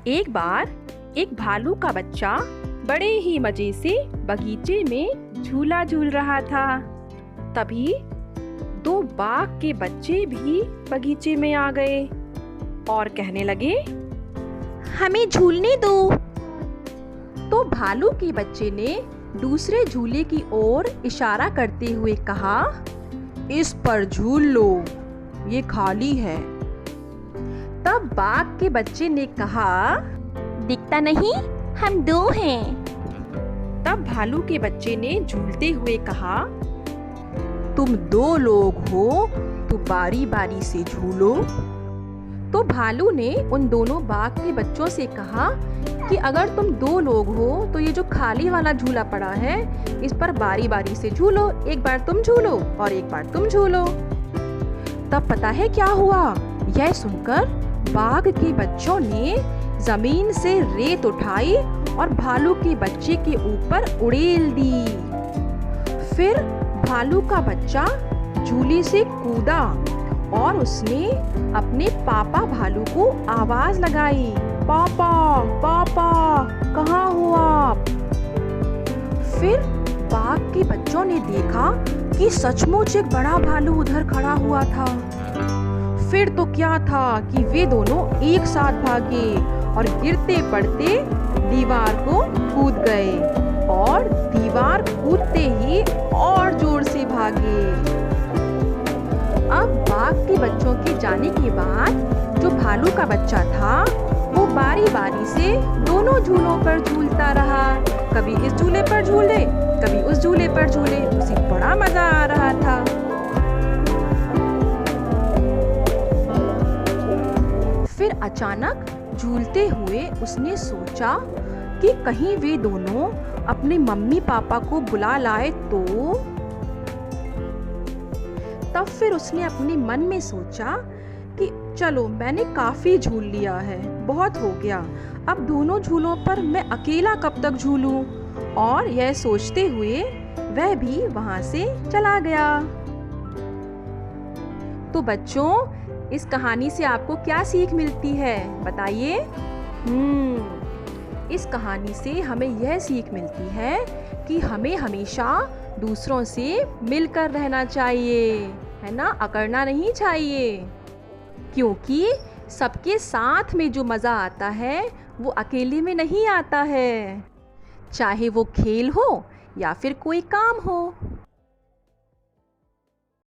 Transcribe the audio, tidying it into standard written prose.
एक बार एक भालू का बच्चा बड़े ही मजे से बगीचे में झूला झूल रहा था। तभी दो बाघ के बच्चे भी बगीचे में आ गए और कहने लगे, हमें झूलने दो। तो भालू के बच्चे ने दूसरे झूले की ओर इशारा करते हुए कहा, इस पर झूल लो, ये खाली है। तब बाघ के बच्चे ने कहा, दिखता नहीं, हम दो हैं। तब भालू के बच्चे ने झूलते हुए कहा, तुम दो लोग हो तो बारी बारी से झूलो। तो भालू ने उन दोनों बाघ के बच्चों से कहा कि अगर तुम दो लोग हो तो ये जो खाली वाला झूला पड़ा है इस पर बारी बारी से झूलो, एक बार तुम झूलो और एक बार तुम झूलो। तब पता है क्या हुआ? यह सुनकर बाघ के बच्चों ने जमीन से रेत उठाई और भालू के बच्चे के ऊपर उड़ेल दी। फिर भालू का बच्चा झूले से कूदा और उसने अपने पापा भालू को आवाज लगाई, पापा पापा कहाँ हो आप? फिर बाघ के बच्चों ने देखा कि सचमुच एक बड़ा भालू उधर खड़ा हुआ था। फिर तो क्या था कि वे दोनों एक साथ भागे और गिरते पड़ते दीवार को कूद गए और दीवार कूदते ही और जोर से भागे। अब बाघ के बच्चों के जाने के बाद जो भालू का बच्चा था वो बारी बारी से दोनों झूलों पर झूलता रहा। कभी इस झूले पर झूले, कभी उस झूले पर झूले। उसे बड़ा मजा आ रहा था। फिर अचानक झूलते हुए उसने सोचा कि कहीं वे दोनों अपने मम्मी पापा को बुला लाए तो। तब फिर उसने अपने मन में सोचा कि चलो मैंने काफी झूल लिया है, बहुत हो गया, अब दोनों झूलों पर मैं अकेला कब तक झूलूं। और यह सोचते हुए वह भी वहां से चला गया। तो बच्चों, इस कहानी से आपको क्या सीख मिलती है बताइए? इस कहानी से हमें यह सीख मिलती है कि हमें हमेशा दूसरों से मिलकर रहना चाहिए, है ना, अकड़ना नहीं चाहिए। क्योंकि सबके साथ में जो मज़ा आता है वो अकेले में नहीं आता है, चाहे वो खेल हो या फिर कोई काम हो।